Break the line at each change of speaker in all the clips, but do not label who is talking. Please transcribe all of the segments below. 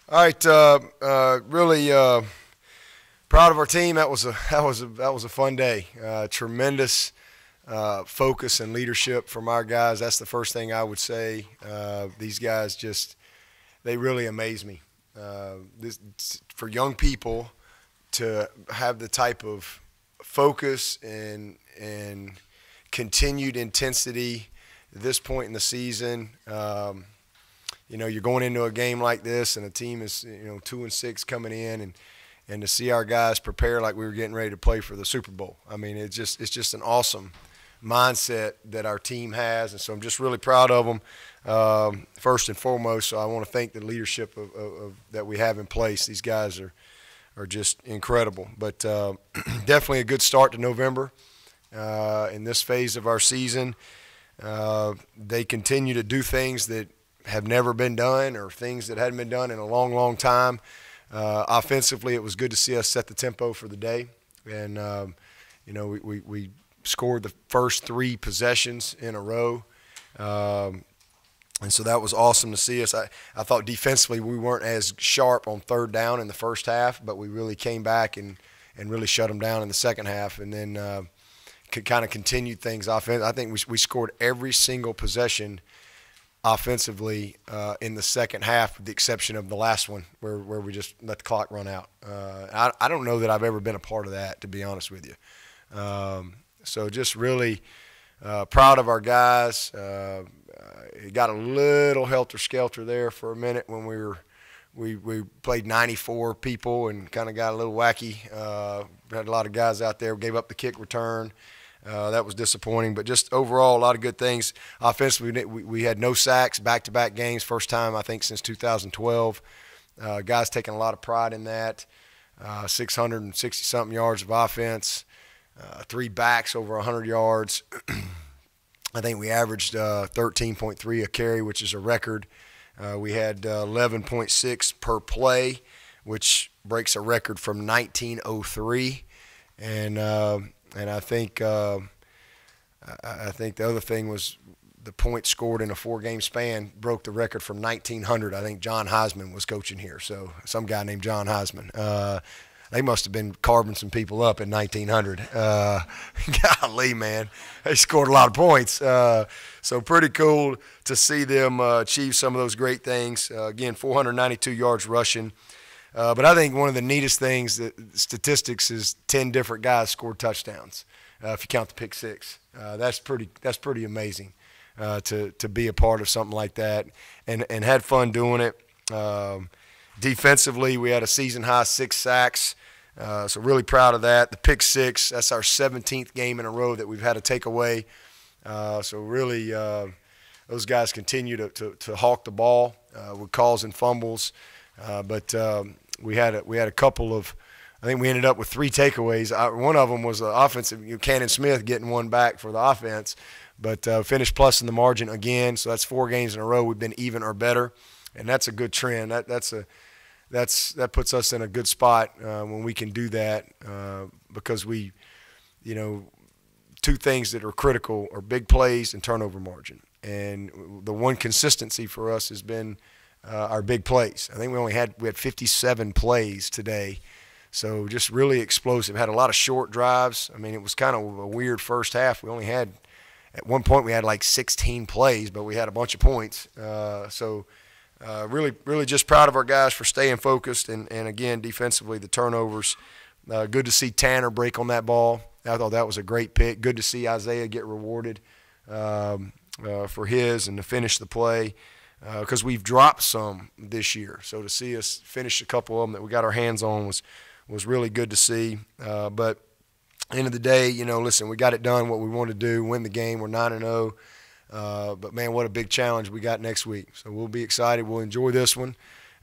All right, really proud of our team. That was a fun day. Tremendous focus and leadership from our guys. That's the first thing I would say. These guys they really amaze me. For young people to have the type of focus and continued intensity at this point in the season. You're going into a game like this, and the team is 2-6 coming in, and to see our guys prepare like we were getting ready to play for the Super Bowl. I mean, it's just an awesome mindset that our team has, and so I'm just really proud of them. First and foremost, so I want to thank the leadership of that we have in place. These guys are just incredible. But definitely a good start to November in this phase of our season. They continue to do things that have never been done or things that hadn't been done in a long, long time. Offensively, it was good to see us set the tempo for the day. And, we scored the first 3 possessions in a row. And so that was awesome to see us. I thought defensively we weren't as sharp on third down in the first half, but we really came back and really shut them down in the second half, and then kind of continued things offense. I think we scored every single possession offensively in the second half, with the exception of the last one where we just let the clock run out. I don't know that I've ever been a part of that, to be honest with you. So just really proud of our guys. It got a little helter-skelter there for a minute when we played 94 people and kind of got a little wacky. Had a lot of guys out there, gave up the kick return. That was disappointing, but just overall a lot of good things. Offensively, we had no sacks, back-to-back games, first time I think since 2012. Guys taking a lot of pride in that. 660-something yards of offense, 3 backs over 100 yards. I think we averaged 13.3 a carry, which is a record. We had 11.6 per play, which breaks a record from 1903. And I think the other thing was the points scored in a 4-game span broke the record from 1900. I think John Heisman was coaching here, so some guy named John Heisman. They must have been carving some people up in 1900. Golly, man, they scored a lot of points. So pretty cool to see them achieve some of those great things. Again, 492 yards rushing. But I think one of the neatest things, statistics, is 10 different guys scored touchdowns. If you count the pick six, that's pretty amazing to be a part of something like that, and had fun doing it. Defensively, we had a season high 6 sacks, so really proud of that. The pick six, that's our 17th game in a row that we've had a takeaway. So really, those guys continue to hawk the ball with calls and fumbles. But we had a couple of, I think we ended up with 3 takeaways. One of them was the offensive, Cannon Smith getting one back for the offense, but finished plus in the margin again. So that's 4 games in a row we've been even or better, and that's a good trend. That puts us in a good spot when we can do that, because we, 2 things that are critical are big plays and turnover margin. And the one consistency for us has been our big plays. I think we had 57 plays today, so just really explosive. Had a lot of short drives. I mean, it was kind of a weird first half. We only had, at one point we had like 16 plays, but we had a bunch of points. Really just proud of our guys for staying focused, and again, defensively, the turnovers. Good to see Tanner break on that ball. I thought that was a great pick. Good to see Isaiah get rewarded for his and to finish the play. Because we've dropped some this year, so to see us finish a couple of them that we got our hands on was really good to see. But at the end of the day, listen, we got it done, what we wanted to do, win the game. We're 9-0. But, man, what a big challenge we got next week. So we'll be excited. We'll enjoy this one.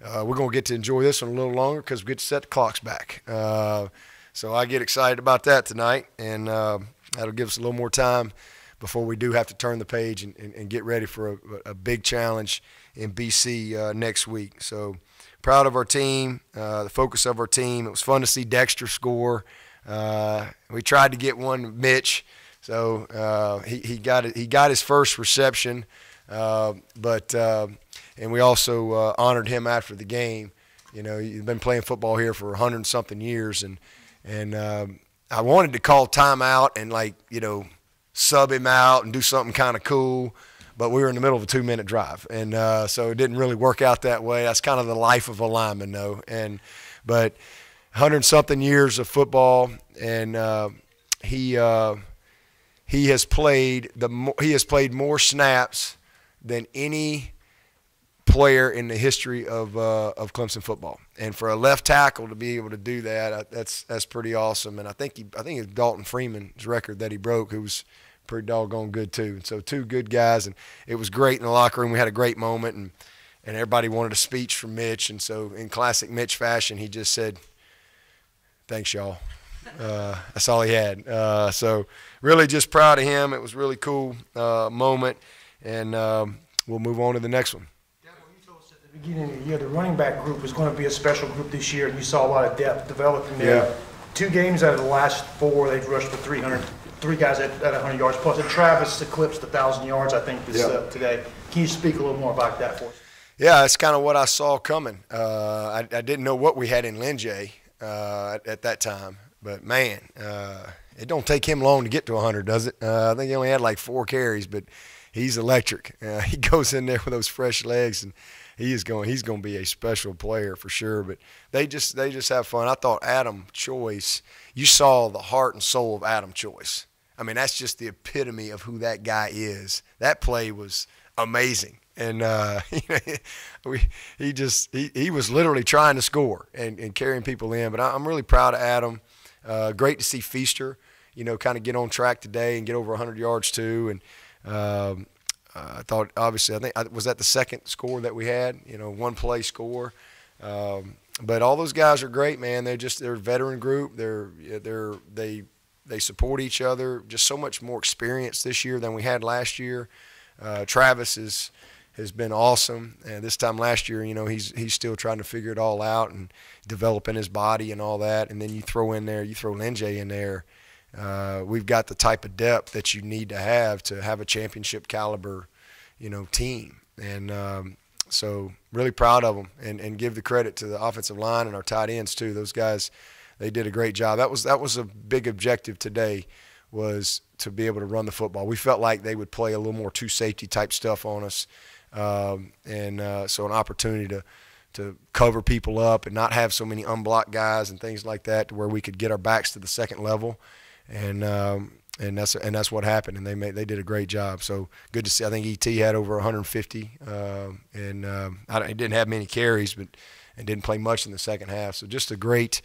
We're going to get to enjoy this one a little longer because we get to set the clocks back. So I get excited about that tonight, and that'll give us a little more time before we do have to turn the page and get ready for a big challenge in BC next week. So proud of our team, the focus of our team. It was fun to see Dexter score. We tried to get one, Mitch, so he got his first reception, and we also honored him after the game. You know, you've been playing football here for 100-something years, and I wanted to call timeout and, like, you know, sub him out and do something kind of cool, but we were in the middle of a 2-minute drive, and so it didn't really work out that way. That's kind of the life of a lineman, though. But 100-something years of football, and he has played more snaps than any player in the history of Clemson football. And for a left tackle to be able to do that, that's pretty awesome. And I think it's Dalton Freeman's record that he broke, who was pretty doggone good too. So two good guys, and it was great in the locker room. We had a great moment, and everybody wanted a speech from Mitch. And so in classic Mitch fashion, he just said, "Thanks, y'all." That's all he had. So really just proud of him. It was a really cool moment, and we'll move on to the next one.
You told us at the beginning of the year the running back group was going to be a special group this year, and you saw a lot of depth developing there. Yeah. 2 games out of the last 4, they've rushed for 300. 3 guys at 100 yards plus. And Travis eclipsed 1,000 yards, I think, today. Can you speak a little more about that for us?
Yeah, that's kind of what I saw coming. I didn't know what we had in Linjay at that time. But, man, it don't take him long to get to 100, does it? I think he only had like 4 carries, but he's electric. He goes in there with those fresh legs, and he's going to be a special player for sure. But they just have fun. I thought Adam Choice, you saw the heart and soul of Adam Choice. I mean, that's just the epitome of who that guy is. That play was amazing. And he was literally trying to score and carrying people in. But I'm really proud of Adam. Great to see Feaster, you know, kind of get on track today and get over 100 yards too. And I thought, obviously, was that the second score that we had, you know, 1-play score. But all those guys are great, man. They're a veteran group. They support each other. Just so much more experience this year than we had last year. Travis has been awesome. And this time last year, you know, he's still trying to figure it all out and developing his body and all that. And then you throw Linjay in there. We've got the type of depth that you need to have a championship caliber, you know, team. And so really proud of them, and give the credit to the offensive line and our tight ends too. Those guys, they did a great job. That was a big objective today, was to be able to run the football. We felt like they would play a little more 2 safety type stuff on us. So an opportunity to cover people up and not have so many unblocked guys and things like that, to where we could get our backs to the second level, and that's what happened. And they did a great job. So good to see. I think ET had over 150, he didn't have many carries, and didn't play much in the second half. So just a great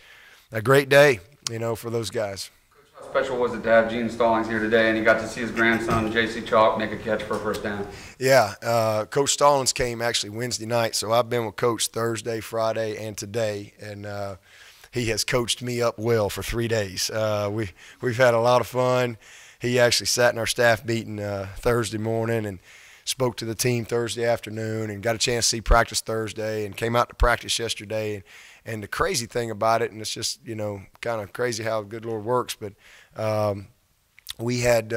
day, you know, for those guys.
How special was it to have Gene Stallings here today, and he got to see his grandson, J.C. Chalk, make a catch for a first down?
Yeah, Coach Stallings came actually Wednesday night, so I've been with Coach Thursday, Friday, and today, and he has coached me up well for 3 days. We've had a lot of fun. He actually sat in our staff meeting Thursday morning and spoke to the team Thursday afternoon, and got a chance to see practice Thursday, and came out to practice yesterday. And the crazy thing about it, and it's just, you know, kind of crazy how the good Lord works, but we had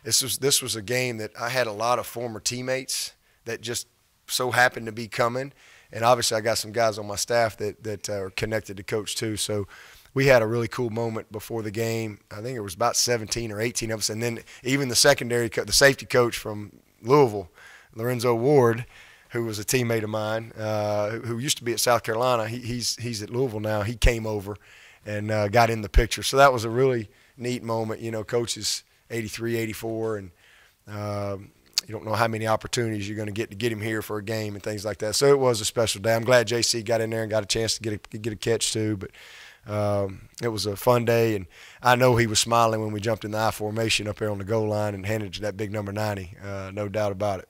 this was a game that I had a lot of former teammates that just so happened to be coming, and obviously I got some guys on my staff that are connected to Coach too. So we had a really cool moment before the game. I think it was about 17 or 18 of us, and then even the the safety coach from Louisville, Lorenzo Ward, who was a teammate of mine, who used to be at South Carolina. He's at Louisville now. He came over and got in the picture. So that was a really neat moment. You know, Coach is 83, 84, and you don't know how many opportunities you're going to get him here for a game and things like that. So it was a special day. I'm glad JC got in there and got a chance to get a catch too. But it was a fun day, and I know he was smiling when we jumped in the I formation up there on the goal line and handed to that big number 90. No doubt about it.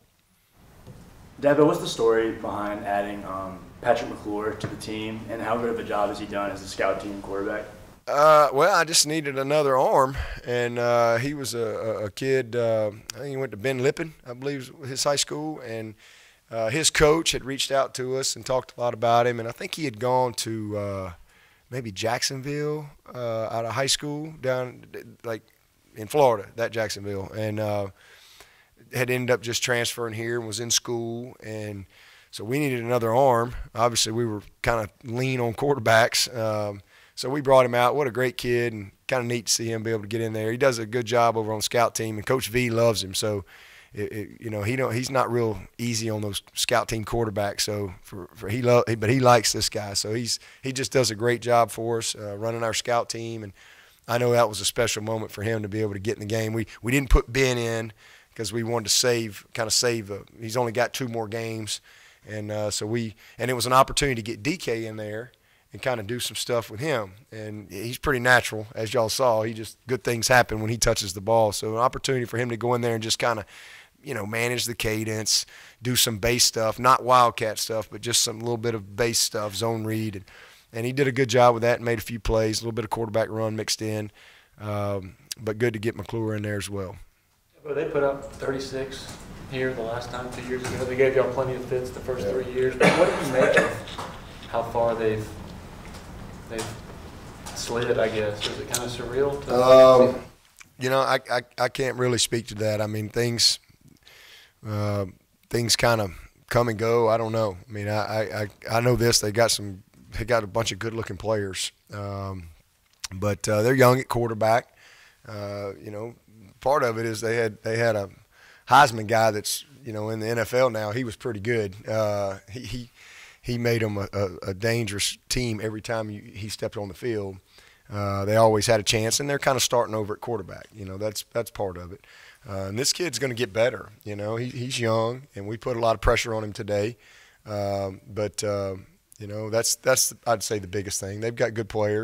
Dabo, what's the story behind adding Patrick McClure to the team, and how good of a job has he done as a scout team quarterback?
Well, I just needed another arm, and he was a kid. I think he went to Ben Lippen, I believe, his high school, and his coach had reached out to us and talked a lot about him, and I think he had gone to maybe Jacksonville out of high school down like in Florida, that Jacksonville, and had ended up just transferring here and was in school, and So we needed another arm. Obviously, we were kind of lean on quarterbacks. So we brought him out. What a great kid, and kind of neat to see him be able to get in there. He does a good job over on scout team, and Coach V loves him. So, he's not real easy on those scout team quarterbacks. So but he likes this guy. So he just does a great job for us running our scout team, and I know that was a special moment for him to be able to get in the game. We didn't put Ben in because we wanted to save. He's only got 2 more games, and it was an opportunity to get DK in there and kind of do some stuff with him. And he's pretty natural, as y'all saw. Good things happen when he touches the ball. So an opportunity for him to go in there and just kind of, manage the cadence, do some base stuff, not wildcat stuff, but just some little bit of base stuff, zone read. And he did a good job with that and made a few plays, a little bit of quarterback run mixed in. But good to get McClure in there as well.
Well, they put up 36 here the last time 2 years ago. They gave y'all plenty of fits the first 3 years. But what do you make of how far they've slid, I guess? Is it kind of surreal?
I can't really speak to that. I mean, things kind of come and go. I don't know. I mean, I know this. They got a bunch of good-looking players, but they're young at quarterback. Part of it is they had a Heisman guy that's in the NFL now. He was pretty good. He made them a dangerous team every time he stepped on the field. They always had a chance, and they're kind of starting over at quarterback. That's part of it. And this kid's going to get better. He's young, and we put a lot of pressure on him today. But that's I'd say the biggest thing. They've got good players.